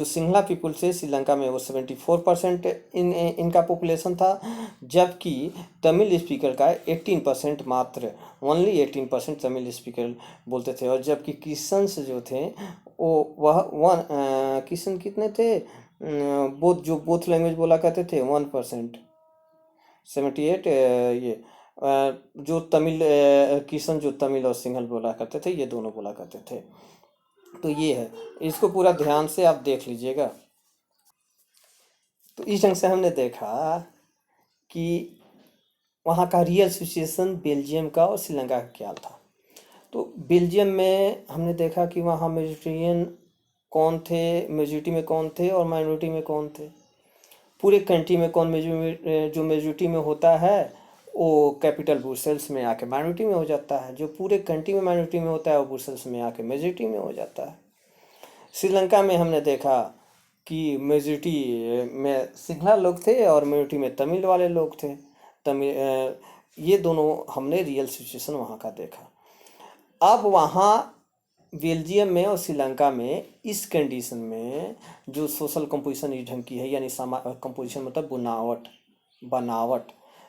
जो सिंहला पीपुल से श्रीलंका में वो 74% इनका पॉपुलेशन था, जबकि तमिल स्पीकर का 18% मात्र, ओनली 18% तमिल स्पीकर बोलते थे। और जबकि क्रिश्चियंस जो थे वो क्रिश्चियन कितने थे, बोथ लैंग्वेज बोला करते थे 1%, 78 ये जो तमिल क्रिश्चियन जो तमिल और सिंहल बोला करते थे, ये दोनों बोला करते थे। तो ये है, इसको पूरा ध्यान से आप देख लीजिएगा। तो इस ढंग से हमने देखा कि वहाँ का रियल सिचुएशन बेल्जियम का और श्रीलंका का क्या था। तो बेल्जियम में हमने देखा कि वहाँ मेजोरिटेरियन कौन थे, मेजोरिटी में कौन थे और माइनॉरिटी में कौन थे। पूरे कंट्री में कौन जो मेजोरिटी में होता है वो कैपिटल ब्रुसेल्स में आके माइनॉरिटी में हो जाता है, जो पूरे कंट्री में माइनॉरिटी में होता है वो ब्रुसेल्स में आके मेजोरिटी में हो जाता है। श्रीलंका में हमने देखा कि मेजोरिटी में सिंहला लोग थे और माइनॉरिटी में तमिल वाले लोग थे। ये दोनों हमने रियल सिचुएशन वहाँ का देखा। अब वहाँ बेल्जियम में और श्रीलंका में इस कंडीशन में जो सोशल कंपोजिशन इस ढंग की है, यानी कंपोजिशन मतलब बनावट,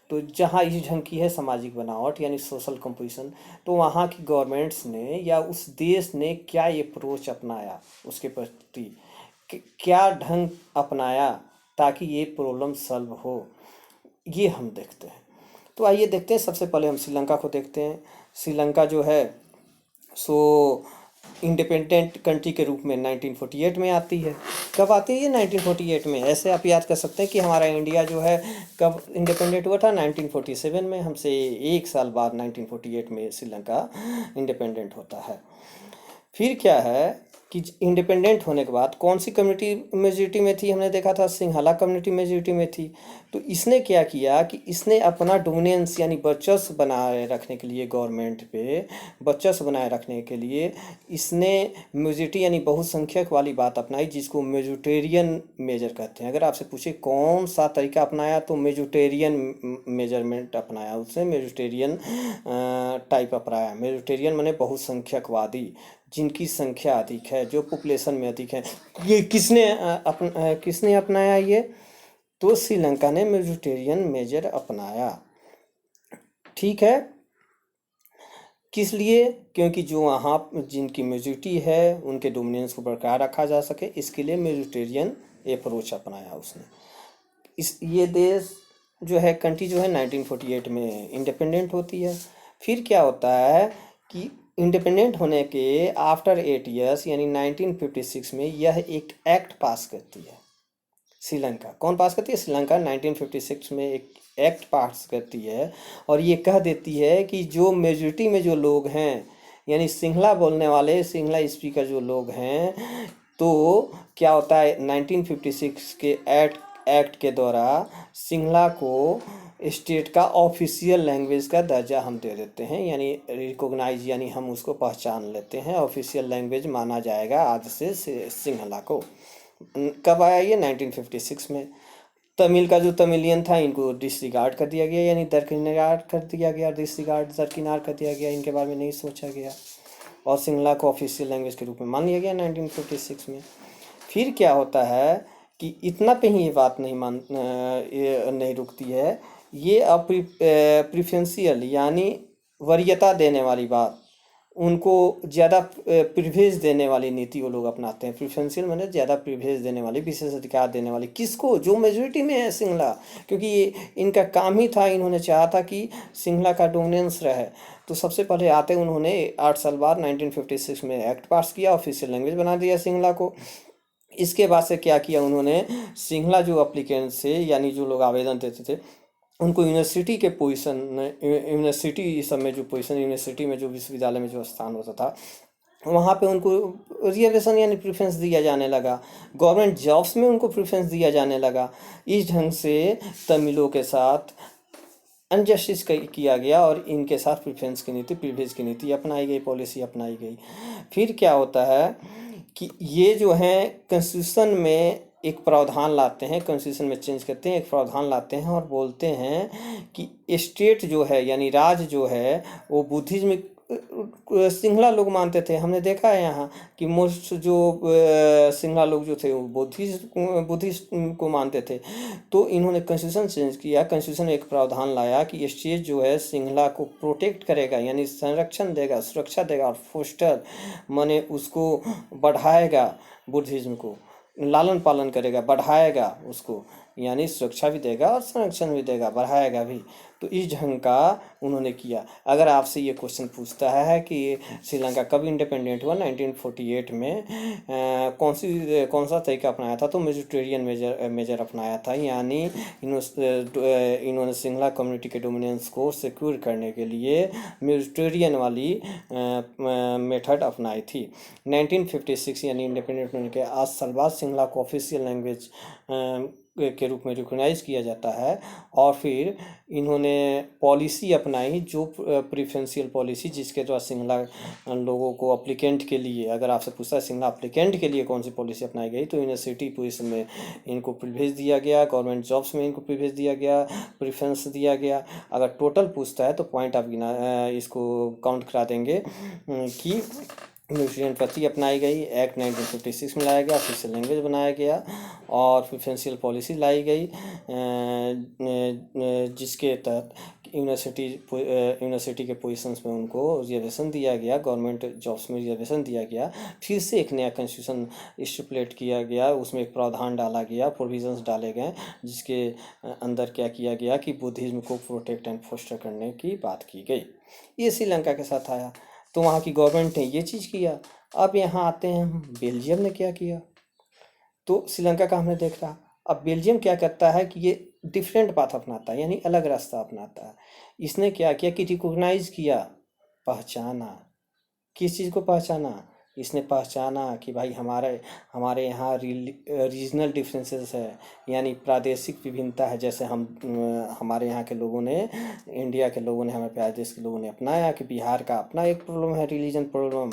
तो जहाँ इस ढंग की है सामाजिक बनावट यानी सोशल कंपोजिशन, तो वहाँ की गवर्नमेंट्स ने या उस देश ने क्या अप्रोच अपनाया उसके प्रति, क्या ढंग अपनाया ताकि ये प्रॉब्लम सॉल्व हो, ये हम देखते हैं। तो आइए देखते हैं, सबसे पहले हम श्रीलंका को देखते हैं। श्रीलंका जो है सो इंडिपेंडेंट कंट्री के रूप में 1948 में आती है। कब आती है? 1948 में। ऐसे आप याद कर सकते हैं कि हमारा इंडिया जो है कब इंडिपेंडेंट हुआ था? 1947 में। हमसे एक साल बाद 1948 में श्रीलंका इंडिपेंडेंट होता है। फिर क्या है कि इंडिपेंडेंट होने के बाद कौन सी कम्युनिटी मेजोरिटी में थी? हमने देखा था सिंहला कम्युनिटी मेजोरिटी में थी। तो इसने क्या किया कि इसने अपना डोमिनेंस यानी वर्चस्व बनाए रखने के लिए, गवर्नमेंट पे वर्चस्व बनाए रखने के लिए इसने मेजोरिटी यानी बहुसंख्यक वाली बात अपनाई, जिसको मेजोरिटेरियन मेजर कहते हैं। अगर आपसे पूछे कौन सा तरीका अपनाया तो मेजोरिटेरियन मेजरमेंट अपनाया, उसने मेजोरिटेरियन टाइप अपनाया। मेजोरिटेरियन माने बहुसंख्यकवादी, जिनकी संख्या अधिक है, जो पॉपुलेशन में अधिक है। ये किसने अपनाया? ये तो श्रीलंका ने मेजोरिटेरियन मेजर अपनाया। ठीक है, किस लिए? क्योंकि जो वहाँ जिनकी मेजोरिटी है उनके डोमिनेंस को बरकरार रखा जा सके, इसके लिए मेजोरिटेरियन अप्रोच अपनाया उसने। ये देश जो है, कंट्री जो है 1948 में इंडिपेंडेंट होती है। फिर क्या होता है कि इंडिपेंडेंट होने के आफ्टर 8 ईयर्स यानी 1956 में यह एक एक्ट पास करती है श्रीलंका। कौन पास करती है? श्रीलंका 1956 में एक एक्ट पास करती है और ये कह देती है कि जो मेजोरिटी में जो लोग हैं यानी सिंहला बोलने वाले, सिंहला स्पीकर जो लोग हैं, तो क्या होता है 1956 के एक्ट के द्वारा सिंहला को स्टेट का ऑफिशियल लैंग्वेज का दर्जा हम दे देते हैं, यानी रिकॉग्नाइज, यानी हम उसको पहचान लेते हैं, ऑफिशियल लैंग्वेज माना जाएगा आज से सिंहला को। कब आया ये? 1956 में। तमिल का जो तमिलियन था इनको डिसरिगार्ड कर दिया गया, यानी दरकिनार कर दिया गया, दरकिनार कर दिया गया, इनके बारे में नहीं सोचा गया और सिंहला को ऑफिशियल लैंग्वेज के रूप में मान लिया गया 1956 में। फिर क्या होता है कि इतना पे ही ये बात नहीं रुकती है, ये प्रिफरेंशियल यानी वरीयता देने वाली बात, उनको ज़्यादा प्रिविलेज देने वाली नीति वो लोग अपनाते हैं। प्रिफरेंशियल मैंने ज़्यादा प्रिविलेज देने वाली, विशेष अधिकार देने वाली। किसको? जो मेजोरिटी में है सिंहला, क्योंकि ये इनका काम ही था, इन्होंने चाहा था कि सिंहला का डोमिनेंस रहे। तो सबसे पहले आते उन्होंने 8 साल बाद 1956 में एक्ट पास किया, ऑफिशियल लैंग्वेज बना दिया सिंहला को। इसके बाद से क्या किया उन्होंने, सिंहला जो अप्लीकेंट से यानी जो लोग आवेदन देते थे उनको यूनिवर्सिटी के पोजीशन, यूनिवर्सिटी सब में जो पोजीशन, यूनिवर्सिटी में जो विश्वविद्यालय में जो स्थान होता था वहाँ पे उनको रिजर्वेशन यानी प्रेफरेंस दिया जाने लगा। गवर्नमेंट जॉब्स में उनको प्रेफरेंस दिया जाने लगा। इस ढंग से तमिलों के साथ अनजस्टिस किया गया और इनके साथ प्रेफरेंस की नीति, प्रिविलेज की नीति अपनाई गई, पॉलिसी अपनाई गई। फिर क्या होता है कि ये जो है कॉन्स्टिट्यूशन में एक प्रावधान लाते हैं, कॉन्स्टिट्यूशन में चेंज करते हैं, एक प्रावधान लाते हैं और बोलते हैं कि स्टेट जो है यानी राज्य जो है वो बुद्धिज्म सिंहला लोग मानते थे। हमने देखा है यहाँ कि मोस्ट जो सिंहला लोग जो थे वो बुद्धिस्ट को मानते थे। तो इन्होंने कॉन्स्टिट्यूशन चेंज किया, कॉन्स्टिट्यूशन में एक प्रावधान लाया कि स्टेट जो है सिंहला को प्रोटेक्ट करेगा, यानी संरक्षण देगा, सुरक्षा देगा, और फोस्टर माने उसको बढ़ाएगा, बुद्धिज्म को लालन पालन करेगा, बढ़ाएगा उसको, यानी सुरक्षा भी देगा और संरक्षण भी देगा, बढ़ाएगा भी। तो इस ढंग का उन्होंने किया। अगर आपसे ये क्वेश्चन पूछता है कि श्रीलंका कब इंडिपेंडेंट हुआ, 1948 में, कौन सा तरीका अपनाया था, तो मेजोरिटेरियन मेजर अपनाया था, यानी इन्होंने सिंहला कम्युनिटी के डोमिनेंस को सिक्योर करने के लिए मेजोरिटेरियन वाली मेथड अपनाई थी। 1956 यानी इंडिपेंडेंट होने के 8 साल बाद सिंहला को ऑफिशियल लैंग्वेज के रूप में रिकॉग्नाइज किया जाता है। और फिर इन्होंने पॉलिसी अपनाई, जो प्रेफरेंशियल पॉलिसी, जिसके द्वारा सिंहला लोगों को अप्लीकेंट के लिए, अगर आपसे पूछता है सिंहला अप्लीकेंट के लिए कौन सी पॉलिसी अपनाई गई, तो यूनिवर्सिटी पोजीशन में इनको प्रिविलेज दिया गया, गवर्नमेंट जॉब्स में इनको प्रिविलेज दिया गया, प्रेफरेंस दिया गया। अगर टोटल पूछता है तो पॉइंट आप इसको काउंट करा देंगे कि न्यूट्रिएंट पद्धति अपनाई गई, एक्ट 1956 में लाया गया, ऑफिशियल लैंग्वेज बनाया गया, और प्रेफरेंशियल पॉलिसी लाई गई, जिसके तहत यूनिवर्सिटी के पोजीशंस में उनको रिजर्वेशन दिया गया, गवर्नमेंट जॉब्स में रिजर्वेशन दिया गया। फिर से एक नया कॉन्स्टिट्यूशन स्टिपुलेट किया गया, उसमें एक प्रावधान डाला गया, प्रोविजंस डाले गए, जिसके अंदर क्या किया गया कि बुद्धिज्म को प्रोटेक्ट एंड फोस्टर करने की बात की गई। ये श्रीलंका के साथ आया, तो वहाँ की गवर्नमेंट ने ये चीज़ किया। अब यहाँ आते हैं हम, बेल्जियम ने क्या किया। तो श्रीलंका का हमने देख रहा। अब बेल्जियम क्या करता है कि ये डिफरेंट पाथ अपनाता है, यानी अलग रास्ता अपनाता है। इसने क्या किया कि रिकॉग्नाइज किया, पहचाना। किस चीज़ को पहचाना? इसने पहचाना कि भाई हमारे यहाँ रीजनल डिफरेंसेस है, यानी प्रादेशिक विभिन्नता है। जैसे हमारे यहाँ के लोगों ने, इंडिया के लोगों ने, हमारे प्यारे देश के लोगों ने अपनाया कि बिहार का अपना एक प्रॉब्लम है, रिलीजन प्रॉब्लम,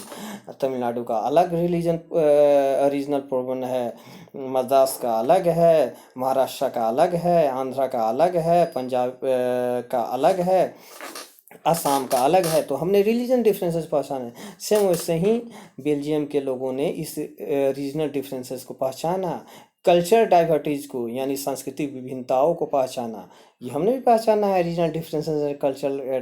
तमिलनाडु का अलग रीजनल प्रॉब्लम है, मद्रास का अलग है, महाराष्ट्र का अलग है, आंध्रा का अलग है, पंजाब का अलग है, असम का अलग है। तो हमने रिलीजन डिफरेंसेस पहचाने। सेम वैसे ही बेल्जियम के लोगों ने इस रीजनल डिफरेंसेस को पहचाना, कल्चर डाइवर्सिटीज को, यानी सांस्कृतिक विभिन्नताओं को पहचाना। ये हमने भी पहचाना है, रीजनल डिफरेंसेस, कल्चरल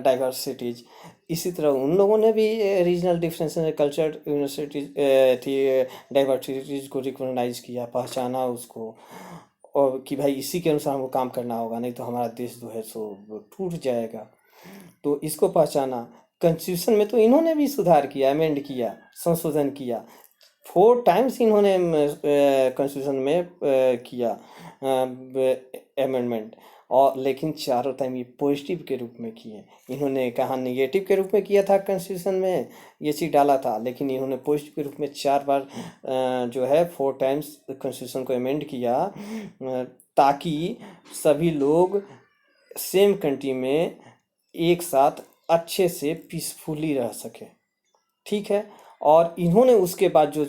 डाइवर्सिटीज। इसी तरह उन लोगों ने भी रीजनल डिफरेंसेस, कल्चर डाइवर्सिटीज को रिकॉग्नाइज किया, पहचाना उसको, और कि भाई इसी के अनुसार हमको काम करना होगा, नहीं तो हमारा देश जो है सो टूट जाएगा। तो इसको पहचाना। कॉन्स्टिट्यूशन में तो इन्होंने भी सुधार किया, अमेंड किया, संशोधन किया। 4 टाइम्स इन्होंने कॉन्स्टिट्यूशन में किया अमेंडमेंट, और लेकिन चारों टाइम ये पॉजिटिव के रूप में किए। इन्होंने कहा निगेटिव के रूप में किया था, कॉन्स्टिट्यूशन में ये चीज़ डाला था, लेकिन इन्होंने पॉजिटिव के रूप में 4 बार जो है 4 टाइम्स कॉन्स्टिट्यूशन को अमेंड किया, ताकि सभी लोग सेम कंट्री में एक साथ अच्छे से पीसफुली रह सके। ठीक है। और इन्होंने उसके बाद जो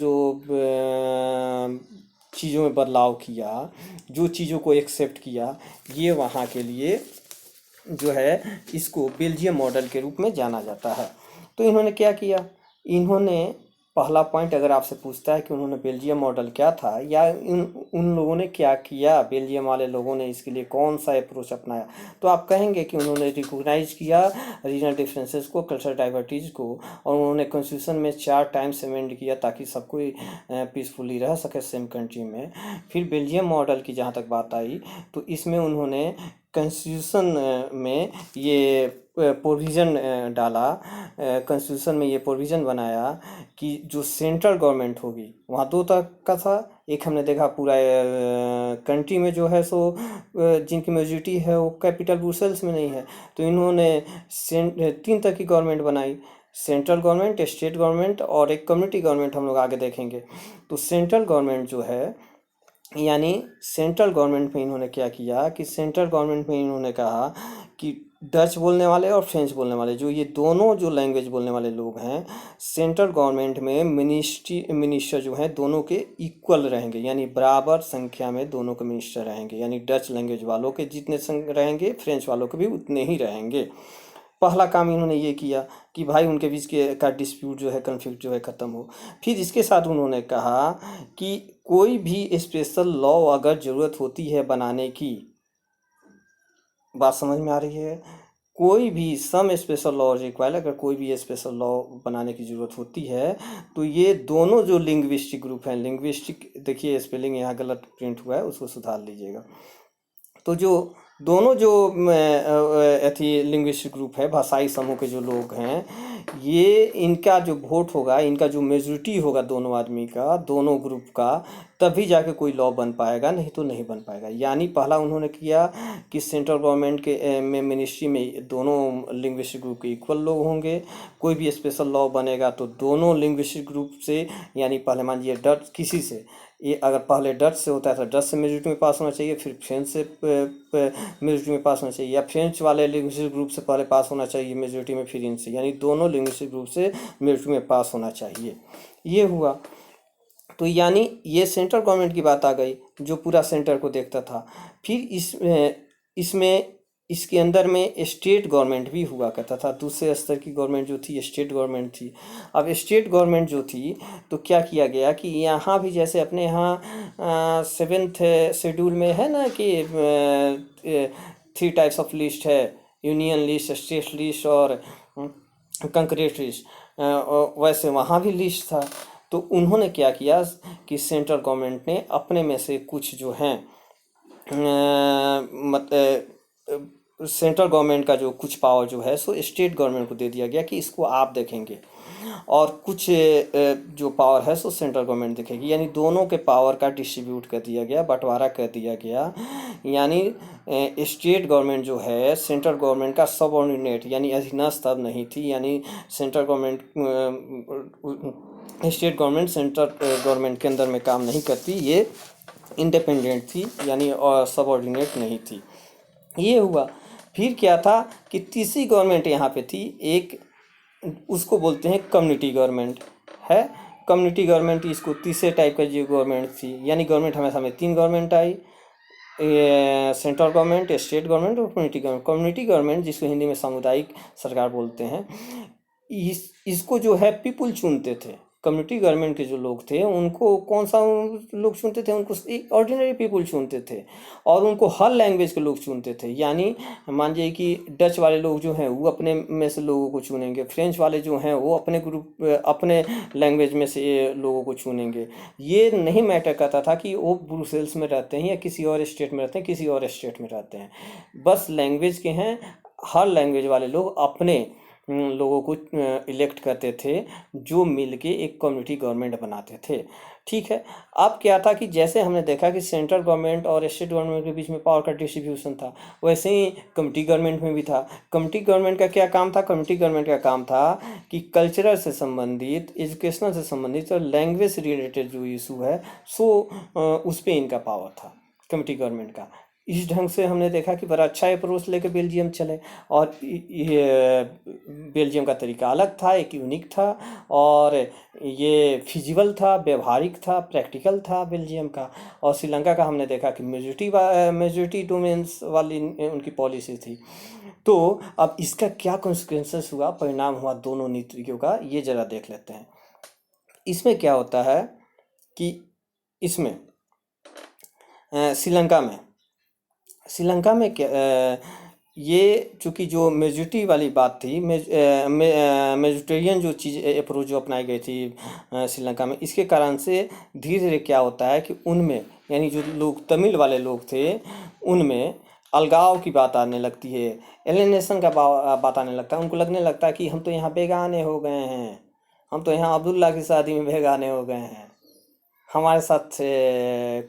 चीज़ों में बदलाव किया, जो चीज़ों को एक्सेप्ट किया, ये वहाँ के लिए जो है इसको बेल्जियम मॉडल के रूप में जाना जाता है। तो इन्होंने क्या किया, इन्होंने पहला पॉइंट अगर आपसे पूछता है कि उन्होंने बेल्जियम मॉडल क्या था, या उन लोगों ने क्या किया, बेल्जियम वाले लोगों ने इसके लिए कौन सा अप्रोच अपनाया, तो आप कहेंगे कि उन्होंने रिकॉग्नाइज किया रीजनल डिफरेंसेस को, कल्चरल डाइवर्सिटीज को, और उन्होंने कॉन्स्टिट्यूशन में 4 टाइम्स अमेंड किया ताकि सब कोई पीसफुली रह सके सेम कंट्री में। फिर बेल्जियम मॉडल की जहाँ तक बात आई, तो इसमें उन्होंने कॉन्स्टिट्यूशन में ये प्रोविज़न डाला, कॉन्स्टिट्यूशन में ये प्रोविज़न बनाया कि जो सेंट्रल गवर्नमेंट होगी, वहाँ 2 तरह का था। एक हमने देखा पूरा कंट्री में जो है सो जिनकी मेजॉरिटी है वो कैपिटल ब्रुसेल्स में नहीं है, तो इन्होंने 3 तरह की गवर्नमेंट बनाई, सेंट्रल गवर्नमेंट, स्टेट गवर्नमेंट, और एक कम्युनिटी गवर्नमेंट हम लोग आगे देखेंगे। तो सेंट्रल गवर्नमेंट जो है, यानी सेंट्रल गवर्नमेंट में इन्होंने क्या किया कि सेंट्रल गवर्नमेंट में इन्होंने कहा कि डच बोलने वाले और फ्रेंच बोलने वाले, जो ये दोनों जो लैंग्वेज बोलने वाले लोग हैं, सेंट्रल गवर्नमेंट में मिनिस्टर जो हैं दोनों के इक्वल रहेंगे, यानी बराबर संख्या में दोनों के मिनिस्टर रहेंगे। यानी डच लैंग्वेज वालों के जितने रहेंगे, फ्रेंच वालों के भी उतने ही रहेंगे। पहला काम इन्होंने ये किया कि भाई उनके बीच के का डिस्प्यूट जो है, कन्फ्लिक्ट जो है, ख़त्म हो। फिर इसके साथ उन्होंने कहा कि कोई भी स्पेशल लॉ अगर ज़रूरत होती है बनाने की, बात समझ में आ रही है, कोई भी सम स्पेशल लॉ रिक्वायर्ड, अगर कोई भी स्पेशल लॉ बनाने की ज़रूरत होती है तो ये दोनों जो लिंग्विस्टिक ग्रुप हैं, लिंग्विस्टिक, देखिए स्पेलिंग यहाँ गलत प्रिंट हुआ है, उसको सुधार लीजिएगा। तो जो दोनों जो एथी लिंग्विस्टिक ग्रुप है, भाषाई समूह के जो लोग हैं, ये इनका जो वोट होगा, इनका जो मेजोरिटी होगा दोनों आदमी का, दोनों ग्रुप का, तभी जाके कोई लॉ बन पाएगा, नहीं तो नहीं बन पाएगा। यानी पहला उन्होंने किया कि सेंट्रल गवर्नमेंट के में मिनिस्ट्री में दोनों लिंग्विस्टिक ग्रुप के इक्वल लोग होंगे। कोई भी स्पेशल लॉ बनेगा तो दोनों लिंग्विस्टिक ग्रुप से, यानी पहले मान लीजिए डच किसी से, ये अगर पहले डच से होता है तो डच से मेजोरिटी में पास होना चाहिए, फिर फ्रेंच से मेजोरिटी में पास होना चाहिए, या फ्रेंच वाले लिंग्विस्टिक ग्रुप से पहले पास होना चाहिए मेजोरिटी में, फिर इनसे, यानी दोनों लिंग्विस्टिक ग्रुप से मेजोरिटी में पास होना चाहिए। ये हुआ। तो यानी ये सेंट्रल गवर्नमेंट की बात आ गई जो पूरा सेंटर को देखता था। फिर इसमें इसके अंदर में स्टेट गवर्नमेंट भी हुआ करता था। दूसरे स्तर की गवर्नमेंट जो थी स्टेट गवर्नमेंट थी। अब स्टेट गवर्नमेंट जो थी तो क्या किया गया कि यहाँ भी जैसे अपने यहाँ 7th शेड्यूल में है ना कि 3 टाइप्स ऑफ लिस्ट है, यूनियन लिस्ट, स्टेट लिस्ट और कंकरेट लिस्ट, वैसे वहाँ भी लिस्ट था। तो उन्होंने क्या किया कि सेंट्रल गवर्नमेंट ने अपने में से कुछ जो हैं सेंट्रल गवर्नमेंट का जो कुछ पावर जो है सो स्टेट गवर्नमेंट को दे दिया गया कि इसको आप देखेंगे, और कुछ जो पावर है सो सेंट्रल गवर्नमेंट देखेगी। यानी दोनों के पावर का डिस्ट्रीब्यूट कर दिया गया, बंटवारा कर दिया गया। यानी स्टेट गवर्नमेंट जो है सेंट्रल गवर्नमेंट का सबऑर्डिनेट यानी अधीनस्थ तब नहीं थी। यानी central government state government central government के अंदर में काम नहीं करती, ये इंडिपेंडेंट थी, यानी और सबऑर्डिनेट नहीं थी। ये हुआ। फिर क्या था कि तीसरी गवर्नमेंट यहाँ पे थी, एक उसको बोलते हैं कम्युनिटी गवर्नमेंट है। कम्युनिटी गवर्नमेंट इसको तीसरे टाइप का जो गवर्नमेंट थी, यानी गवर्नमेंट हमेशा में 3 गवर्नमेंट आई, सेंट्रल गवर्नमेंट, स्टेट गवर्नमेंट और कम्युनिटी गवर्नमेंट। कम्युनिटी गवर्नमेंट जिसको हिंदी में सामुदायिक सरकार बोलते हैं, इसको जो है पीपुल चुनते थे। कम्युनिटी गवर्नमेंट के जो लोग थे उनको कौन सा लोग चुनते थे, उनको ऑर्डिनरी पीपुल चुनते थे, और उनको हर लैंग्वेज के लोग चुनते थे। यानी मान जाइए कि डच वाले लोग जो हैं वो अपने में से लोगों को चुनेंगे, फ्रेंच वाले जो हैं वो अपने ग्रुप अपने लैंग्वेज में से लोगों को चुनेंगे। ये नहीं मैटर करता था कि वो ब्रुसेल्स में रहते हैं या किसी और स्टेट में रहते हैं, किसी और स्टेट में रहते हैं, बस लैंग्वेज के हैं। हर लैंग्वेज वाले लोग अपने लोगों को इलेक्ट करते थे, जो मिलके एक कम्युनिटी गवर्नमेंट बनाते थे। ठीक है। अब क्या था कि जैसे हमने देखा कि सेंट्रल गवर्नमेंट और स्टेट गवर्नमेंट के बीच में पावर का डिस्ट्रीब्यूशन था, वैसे ही कम्युनिटी गवर्नमेंट में भी था। कम्युनिटी गवर्नमेंट का क्या काम था? कम्युनिटी गवर्नमेंट का काम था कि कल्चरल से संबंधित, एजुकेशनल से संबंधित और लैंग्वेज से रिलेटेड जो इशू है सो उस पर इनका पावर था कम्युनिटी गवर्नमेंट का। इस ढंग से हमने देखा कि बड़ा अच्छा अप्रोच लेकर बेल्जियम चले, और ये बेल्जियम का तरीका अलग था, एक यूनिक था, और ये फिजिबल था, व्यवहारिक था, प्रैक्टिकल था बेल्जियम का। और श्रीलंका का हमने देखा कि मेजोरिटी डोमेन्स वाली उनकी पॉलिसी थी। तो अब इसका क्या कॉन्सिक्वेंसेस हुआ, परिणाम हुआ दोनों नीतियों का, ये ज़रा देख लेते हैं। इसमें क्या होता है कि इसमें श्रीलंका में क्या ये चूँकि जो मेजोरिटी वाली बात थी, मेजोरिटेरियन जो चीज़ अप्रोच जो अपनाई गई थी श्रीलंका में, इसके कारण से धीरे धीरे क्या होता है कि उनमें, यानी जो लोग तमिल वाले लोग थे उनमें अलगाव की बात आने लगती है, एलिनेशन का बात आने लगता है। उनको लगने लगता है कि हम तो यहाँ बेगाने हो गए हैं, हम तो यहाँ अब्दुल्ला की शादी में बेगाने हो गए हैं, हमारे साथ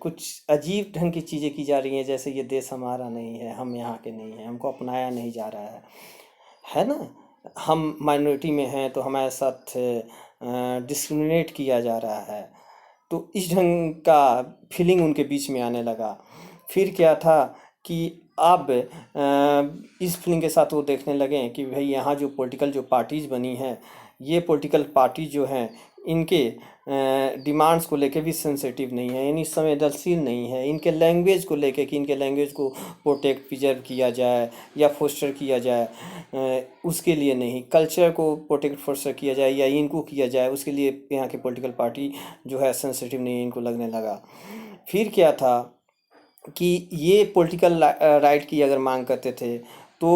कुछ अजीब ढंग की चीज़ें की जा रही हैं, जैसे ये देश हमारा नहीं है, हम यहाँ के नहीं हैं, हमको अपनाया नहीं जा रहा है ना, हम माइनॉरिटी में हैं तो हमारे साथ डिस्क्रिमिनेट किया जा रहा है। तो इस ढंग का फीलिंग उनके बीच में आने लगा। फिर क्या था कि अब इस फीलिंग के साथ वो देखने लगे कि भाई यहाँ जो पॉलिटिकल जो पार्टीज़ बनी हैं, ये पॉलिटिकल पार्टी जो हैं इनके डिमांड्स को लेके भी सेंसिटिव नहीं है, यानी संवेदनशील नहीं है। इनके लैंग्वेज को लेके कि इनके लैंग्वेज को प्रोटेक्ट प्रिजर्व किया जाए या फोस्टर किया जाए, उसके लिए नहीं। कल्चर को प्रोटेक्ट फोस्टर किया जाए या इनको किया जाए, उसके लिए यहाँ की पॉलिटिकल पार्टी जो है सेंसिटिव नहीं है, इनको लगने लगा। फिर क्या था कि ये पॉलिटिकल राइट की अगर मांग करते थे तो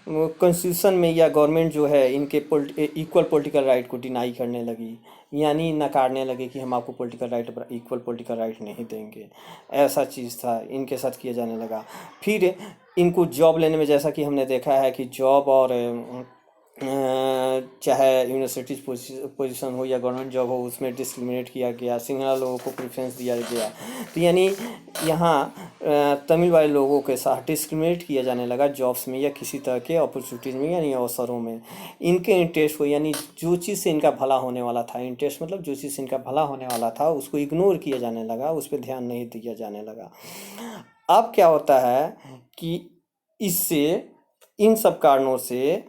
कॉन्स्टिट्यूशन में या गवर्नमेंट जो है इनके इक्वल पॉलिटिकल राइट को डिनाई करने लगी, यानी नकारने लगे कि हम आपको political right equal political right नहीं देंगे। ऐसा चीज़ था, इनके साथ किया जाने लगा। फिर इनको जॉब लेने में, जैसा कि हमने देखा है कि जॉब और चाहे यूनिवर्सिटीज पोजीशन हो या गवर्नमेंट जॉब हो, उसमें डिस्क्रिमिनेट किया गया, सिंगल लोगों को प्रेफरेंस दिया गया। तो यानी यहाँ तमिल वाले लोगों के साथ डिस्क्रिमिनेट किया जाने लगा जॉब्स में या किसी तरह के अपॉर्चुनिटीज़ में, यानी अवसरों में। इनके इंटरेस्ट को, यानी जो चीज़ से इनका भला होने वाला था, इंटरेस्ट मतलब जो चीज़ से इनका भला होने वाला था उसको इग्नोर किया जाने लगा, उस पर ध्यान नहीं दिया जाने लगा। अब क्या होता है कि इससे, इन सब कारणों से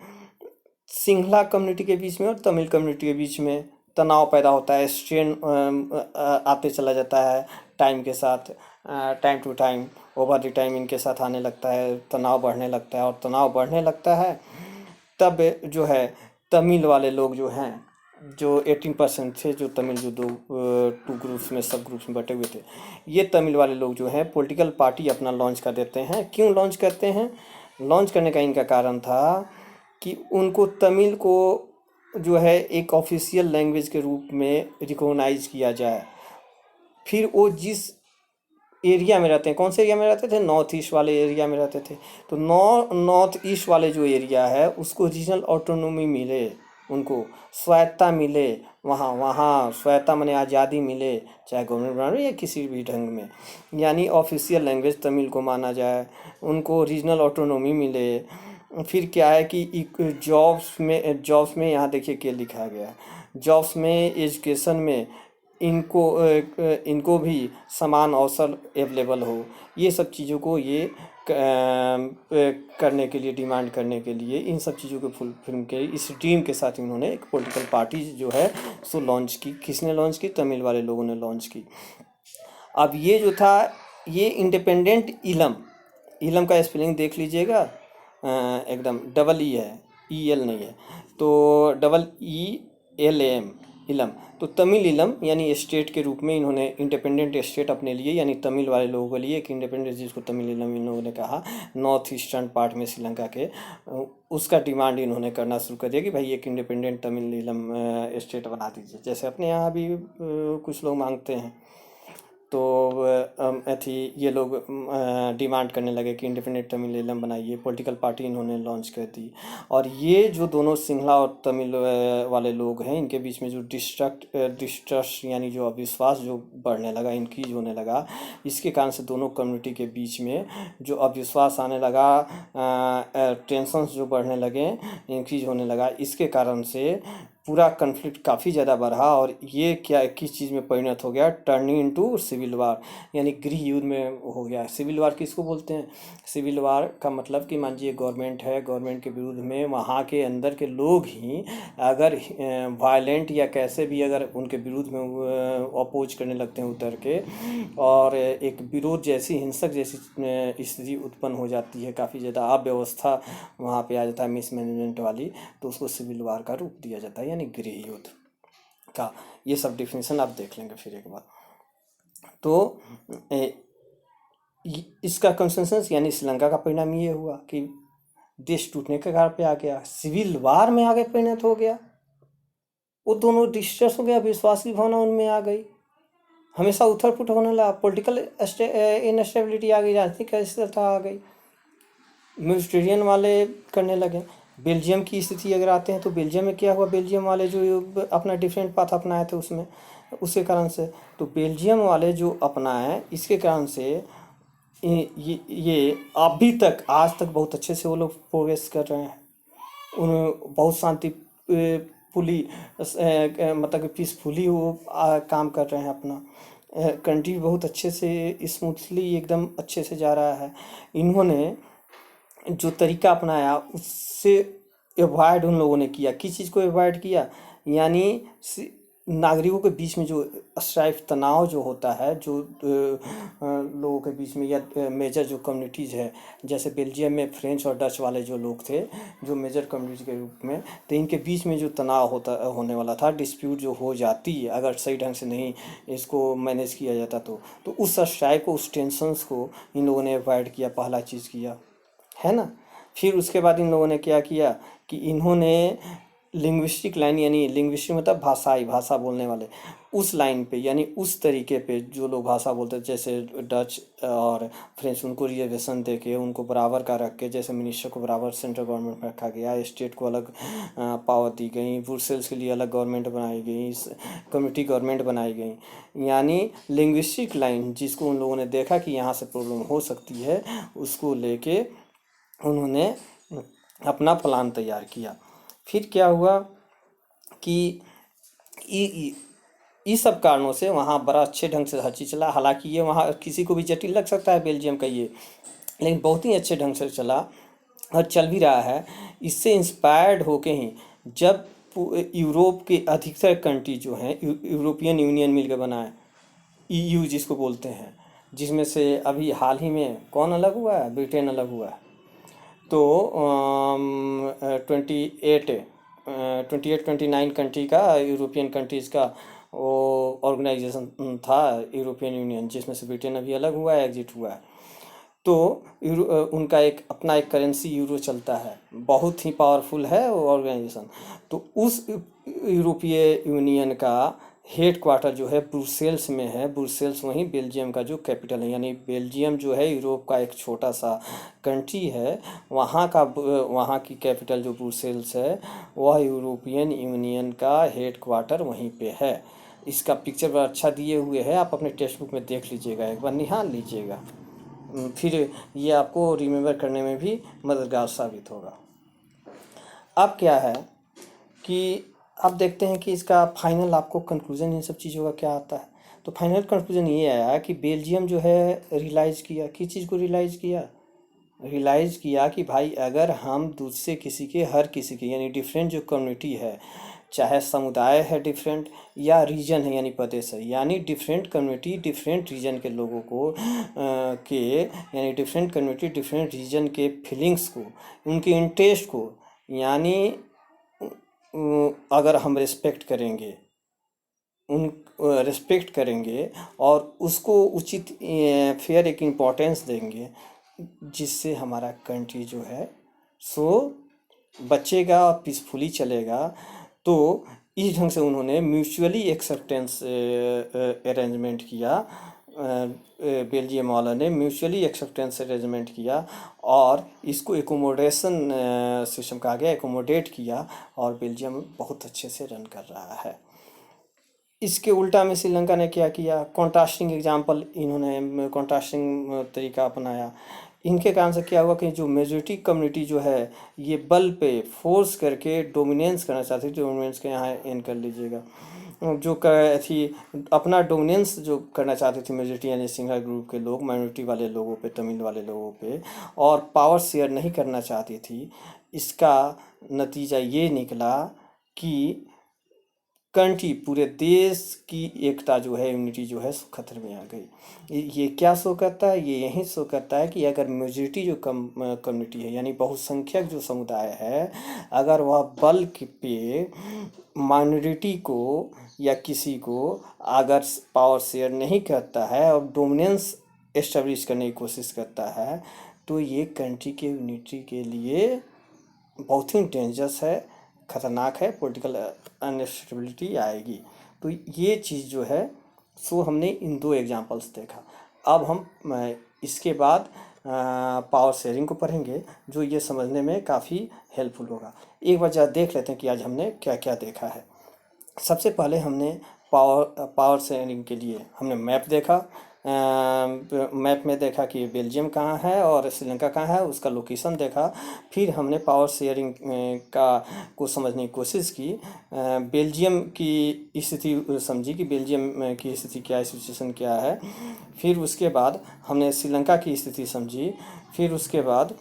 सिंहला कम्युनिटी के बीच में और तमिल कम्युनिटी के बीच में तनाव पैदा होता है, स्ट्रेन आते चला जाता है टाइम के साथ, time to time, over the time इनके साथ आने लगता है, तनाव बढ़ने लगता है। और तनाव बढ़ने लगता है तब जो है तमिल वाले लोग जो हैं, जो 18% थे, जो तमिल जो टू ग्रुप्स में, सब ग्रुप्स में बटे हुए थे, ये तमिल वाले लोग जो हैं पॉलिटिकल पार्टी अपना लॉन्च कर देते हैं। क्यों लॉन्च करते हैं? लॉन्च करने का इनका कारण था कि उनको तमिल को जो है एक ऑफिशियल लैंग्वेज के रूप में रिकॉग्नाइज किया जाए। फिर वो जिस एरिया में रहते हैं, कौन से एरिया में रहते थे? नॉर्थ ईस्ट वाले एरिया में रहते थे। तो नॉर्थ ईस्ट वाले जो एरिया है उसको रीजनल ऑटोनोमी मिले, उनको स्वायत्ता मिले। वहाँ स्वायत्ता माने आज़ादी मिले, चाहे गवर्नमेंट बना या किसी भी ढंग में, यानी ऑफिशियल लैंग्वेज तमिल को माना जाए, उनको रीजनल ऑटोनोमी मिले। फिर क्या है कि जॉब्स में यहाँ देखिए क्या लिखा गया है, जॉब्स में, एजुकेशन में इनको भी समान अवसर अवेलेबल हो। ये सब चीज़ों को ये करने के लिए, डिमांड करने के लिए, इन सब चीज़ों को फुलफिल के इस ड्रीम के साथ इन्होंने एक पॉलिटिकल पार्टी जो है सो लॉन्च की। किसने लॉन्च की? तमिल वाले लोगों ने लॉन्च की। अब ये जो था, ये इंडिपेंडेंट इलम, इलम का स्पेलिंग देख लीजिएगा, एकदम डबल ई है, ई एल नहीं है, तो डबल ई एल एम, इलम। तो तमिल इलम यानी स्टेट के रूप में इन्होंने इंडिपेंडेंट स्टेट अपने लिए, यानी तमिल वाले लोगों के लिए एक इंडिपेंडेंट, जिसको तमिल इलम इन लोगों ने कहा, नॉर्थ ईस्टर्न पार्ट में श्रीलंका के, उसका डिमांड इन्होंने करना शुरू कर दिया कि भाई एक इंडिपेंडेंट तमिल इलम स्टेट बना दीजिए, जैसे अपने यहाँ भी कुछ लोग मांगते हैं। तो ये लोग डिमांड करने लगे कि इंडिपेंडेंट तमिल इलम बनाइए। पॉलिटिकल पार्टी इन्होंने लॉन्च कर दी। और ये जो दोनों सिंहला और तमिल वाले लोग हैं, इनके बीच में जो डिस्ट्रस्ट यानी जो अविश्वास जो बढ़ने लगा, इंक्रीज होने लगा, इसके कारण से दोनों कम्युनिटी के बीच में जो अविश्वास आने लगा, टेंशन्स जो बढ़ने लगे, इंक्रीज होने लगा, इसके कारण से पूरा कन्फ्लिक्ट काफ़ी ज़्यादा बढ़ा। और ये क्या, किस चीज़ में परिणत हो गया? टर्निंग इनटू सिविल वार, यानी गृह युद्ध में हो गया। सिविल वार किसको बोलते हैं? सिविल वार का मतलब कि मान लीजिए गवर्नमेंट है, गवर्नमेंट के विरुद्ध में वहाँ के अंदर के लोग ही अगर वायलेंट या कैसे भी अगर उनके विरुद्ध में अपोज करने लगते हैं उतर के, और एक विरोध जैसी, हिंसक जैसी स्थिति उत्पन्न हो जाती है, काफ़ी ज़्यादा अव्यवस्था वहाँ पे आ जाता है, मिसमैनेजमेंट वाली, तो उसको सिविल वार का रूप दिया जाता है, यानी गृह युद्ध का। ये सब डिफिनेशन आप देख लेंगे फिर एक बार। तो इसका कंसेंसस यानी श्रीलंका का परिणाम ये हुआ कि देश टूटने के कगार पे आ गया, सिविल वार में आगे परिणत हो गया। वो दोनों डिस्ट्रेस हो गया, विश्वास की भावना उनमें आ गई, हमेशा उथल पुथल होने लगा, पॉलिटिकल इनस्टेबिलिटी आ गई, राजनीतिक अस्थिरता आ गई, मिलिटेरियन वाले करने लगे। बेल्जियम की स्थिति अगर आते हैं तो बेल्जियम में क्या हुआ? बेल्जियम वाले जो अपना डिफरेंट पाथ अपनाए थे उसमें, उसके कारण से, तो बेल्जियम वाले जो अपनाए, इसके कारण से ये अभी तक, आज तक बहुत अच्छे से वो लोग प्रोग्रेस कर रहे हैं। उन बहुत शांति पुली मतलब कि पीसफुली वो काम कर रहे हैं अपना। कंट्री बहुत अच्छे से स्मूथली एकदम अच्छे से जा रहा है। इन्होंने जो तरीका अपनाया उससे एवॉइड उन लोगों ने किया। किस चीज़ को एवॉइड किया? यानी नागरिकों के बीच में जो स्ट्राइफ तनाव जो होता है, जो लोगों के बीच में, या मेजर जो कम्युनिटीज़ है, जैसे बेल्जियम में फ्रेंच और डच वाले जो लोग थे, जो मेजर कम्युनिटी के रूप में, तो इनके बीच में जो तनाव होने वाला था, डिस्प्यूट जो हो जाती है अगर सही ढंग से नहीं इसको मैनेज किया जाता, तो उस स्ट्राइक को, उस टेंशंस को इन लोगों ने अवॉइड किया, पहला चीज़ किया, है ना। फिर उसके बाद इन लोगों ने क्या किया कि इन्होंने लिंग्विस्टिक लाइन, यानी लिंग्विस्टिक मतलब भाषा बोलने वाले, उस लाइन पे, यानी उस तरीके पे जो लोग भाषा बोलते हैं, जैसे डच और फ्रेंच, उनको रिजर्वेशन दे के, उनको बराबर का रख के, जैसे मिनिस्टर को बराबर सेंट्रल गवर्नमेंट में रखा गया, स्टेट को अलग पावर दी गई, ब्रुसेल्स के लिए अलग गवर्नमेंट बनाई गई, कम्युनिटी गवर्नमेंट बनाई गई। यानी लिंग्विस्टिक लाइन जिसको उन लोगों ने देखा कि यहाँ से प्रॉब्लम हो सकती है, उसको लेके उन्होंने अपना प्लान तैयार किया। फिर क्या हुआ कि इस सब कारणों से वहाँ बड़ा अच्छे ढंग से हर चीज़ चला। हालांकि ये वहाँ किसी को भी जटिल लग सकता है बेल्जियम का ये, लेकिन बहुत ही अच्छे ढंग से चला और चल भी रहा है। इससे इंस्पायर्ड होके ही जब यूरोप के अधिकतर कंट्री जो हैं, यूरोपियन यूनियन मिलकर बना है, EU जिसको बोलते हैं, जिसमें से अभी हाल ही में कौन अलग हुआ है? ब्रिटेन अलग हुआ है। तो 29 कंट्री का, यूरोपियन कंट्रीज़ का वो ऑर्गेनाइजेशन था, यूरोपियन यूनियन, जिसमें से ब्रिटेन अभी अलग हुआ है, एग्जिट हुआ है। तो उनका एक अपना एक करेंसी यूरो चलता है, बहुत ही पावरफुल है वो ऑर्गेनाइजेशन। तो उस यूरोपीय यूनियन का हेड क्वार्टर जो है ब्रुसेल्स में है। ब्रुसेल्स वहीं बेल्जियम का जो कैपिटल है, यानी बेल्जियम जो है यूरोप का एक छोटा सा कंट्री है, वहाँ की कैपिटल जो ब्रुसेल्स है, वह यूरोपियन यूनियन का हेड क्वार्टर वहीं पे है। इसका पिक्चर बड़ा अच्छा दिए हुए है, आप अपने टेक्स्ट बुक में देख लीजिएगा, एक बार निहार लीजिएगा, फिर ये आपको रिमेम्बर करने में भी मददगार साबित होगा। अब क्या है कि अब देखते हैं कि इसका फाइनल आपको कंक्लूजन इन सब चीज़ों का क्या आता है। तो फाइनल कंक्लूजन ये आया कि बेल्जियम जो है रियलाइज़ किया, किस चीज़ को रियलाइज़ किया कि भाई अगर हम दूसरे किसी के, हर किसी के, यानी डिफरेंट जो कम्युनिटी है, चाहे समुदाय है डिफरेंट, या रीजन है यानी प्रदेश है, यानी डिफरेंट कम्युनिटी डिफरेंट रीजन के लोगों को यानी डिफरेंट कम्युनिटी डिफरेंट रीजन के फीलिंग्स को, उनके इंटरेस्ट को, यानी अगर हम रिस्पेक्ट करेंगे और उसको उचित फेयर एक इम्पोर्टेंस देंगे, जिससे हमारा कंट्री जो है सो बचेगा और पीसफुली चलेगा। तो इस ढंग से उन्होंने म्यूचुअली एक्सेप्टेंस अरेंजमेंट किया, बेल्जियम वाला ने म्यूचुअली एक्सेप्टेंस अरेंजमेंट किया और इसको एकोमोडेशन सिस्टम कहा गया, एकोमोडेट किया, और बेल्जियम बहुत अच्छे से रन कर रहा है। इसके उल्टा में श्रीलंका ने क्या किया? कॉन्ट्रास्टिंग एग्जाम्पल, इन्होंने कॉन्ट्रास्टिंग तरीका अपनाया। इनके कारण से क्या हुआ कि जो मेजॉरिटी कम्युनिटी जो है, ये बल पे फोर्स करके डोमिनेंस करना चाहती थी। डोमिनेंस के यहाँ एन कर लीजिएगा, जो थी अपना डोमिनेंस जो करना चाहती थी मेजॉरिटी, यानी सिंगल ग्रुप के लोग माइनॉरिटी वाले लोगों पे, तमिल वाले लोगों पे, और पावर शेयर नहीं करना चाहती थी। इसका नतीजा ये निकला कि कंट्री, पूरे देश की एकता जो है, यूनिटी जो है, खतरे में आ गई। ये क्या शो करता है? ये यही शो करता है कि अगर मेजॉरिटी जो कम्युनिटी है, यानी बहुसंख्यक जो समुदाय है, अगर वह बल पे माइनॉरिटी को या किसी को अगर पावर शेयर नहीं करता है और डोमिनेंस एस्टेब्लिश करने की कोशिश करता है, तो ये कंट्री के यूनिटी के लिए बहुत ही डेंजरस है, ख़तरनाक है, पॉलिटिकल अनस्टेबिलिटी आएगी। तो ये चीज़ जो है सो हमने इन दो एग्जांपल्स देखा। अब हम इसके बाद पावर शेयरिंग को पढ़ेंगे, जो ये समझने में काफ़ी हेल्पफुल होगा। एक बार जरा देख लेते हैं कि आज हमने क्या क्या देखा है। सबसे पहले हमने पावर शेयरिंग के लिए हमने मैप देखा। मैप में देखा कि बेल्जियम कहाँ है और श्रीलंका कहाँ है, उसका लोकेशन देखा। फिर हमने पावर शेयरिंग को समझने की कोशिश की। बेल्जियम की स्थिति समझी कि बेल्जियम की स्थिति क्या है, सिचुएशन क्या है। फिर उसके बाद हमने श्रीलंका की स्थिति समझी। फिर उसके बाद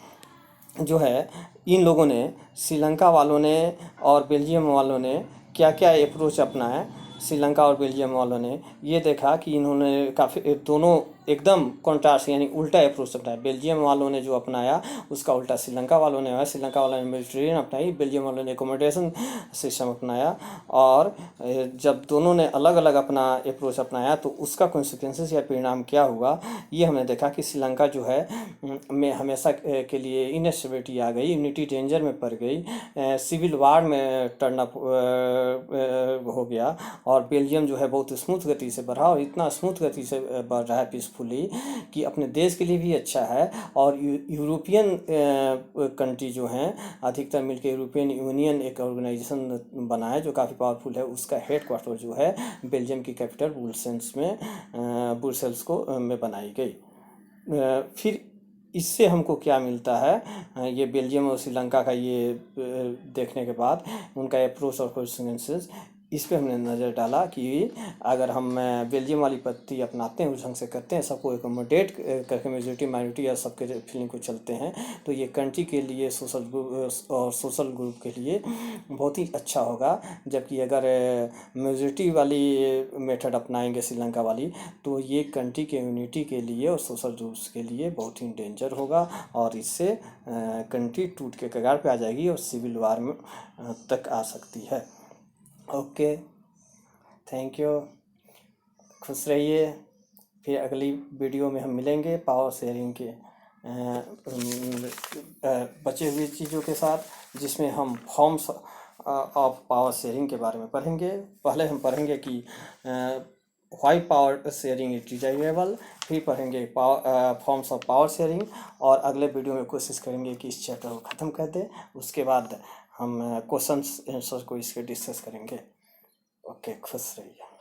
जो है इन लोगों ने, श्रीलंका वालों ने और बेल्जियम वालों ने क्या क्या अप्रोच अपनाया। श्रीलंका और बेल्जियम वालों ने ये देखा कि इन्होंने काफ़ी दोनों एकदम कॉन्ट्रास्ट यानी उल्टा अप्रोच अपनाया। बेल्जियम वालों ने जो अपनाया उसका उल्टा श्रीलंका वालों ने आया। श्रीलंका वालों ने मेडिटेरेनियन अपनाई, बेल्जियम वालों ने एकोमोडेशन सिस्टम अपनाया। और जब दोनों ने अलग अलग अपना अप्रोच अपनाया तो उसका कॉन्सिक्वेंसेस या परिणाम क्या हुआ, ये हमने देखा कि श्रीलंका जो है में हमेशा के लिए इनस्टेबिलिटी आ गई, यूनिटी डेंजर में पड़ गई, सिविल वार में टर्न अप हो गया। और बेल्जियम जो है बहुत स्मूथ गति से बढ़ा, और इतना स्मूथ गति से बढ़ रहा है पीसफुली कि अपने देश के लिए भी अच्छा है। और यूरोपियन कंट्री जो हैं अधिकतर मिलकर यूरोपियन यूनियन एक ऑर्गेनाइजेशन बना है जो काफ़ी पावरफुल है। उसका हेड क्वार्टर जो है बेल्जियम की कैपिटल ब्रुसेल्स में बनाई गई। फिर इससे हमको क्या मिलता है, ये बेल्जियम और श्रीलंका का ये देखने के बाद उनका अप्रोच और कॉन्सिक्वेंसेस, इस पे हमने नज़र डाला कि अगर हम बेल्जियम वाली पद्धति अपनाते हैं, उस ढंग से करते हैं, सबको एकोमोडेट करके मेजोरिटी माइनॉरिटी या सबके फीलिंग को चलते हैं, तो ये कंट्री के लिए सोशल ग्रुप के लिए बहुत ही अच्छा होगा। जबकि अगर मेजोरिटी वाली मेथड अपनाएंगे श्रीलंका वाली, तो ये कंट्री के यूनिटी के लिए और सोशल ग्रुप्स के लिए बहुत ही डेंजर होगा, और इससे कंट्री टूट के कगार पे आ जाएगी और सिविल वार में तक आ सकती है। ओके, थैंक यू, खुश रहिए। फिर अगली वीडियो में हम मिलेंगे पावर शेयरिंग के बचे हुए चीज़ों के साथ, जिसमें हम फॉर्म्स ऑफ पावर शेयरिंग के बारे में पढ़ेंगे। पहले हम पढ़ेंगे कि why power sharing is desirable, फिर पढ़ेंगे फॉर्म्स ऑफ पावर शेयरिंग, और अगले वीडियो में कोशिश करेंगे कि इस चैप्टर को ख़त्म कर दें। उसके बाद हम क्वेश्चंस आंसर को इसके डिस्कस करेंगे। ओके, खुश रहिए।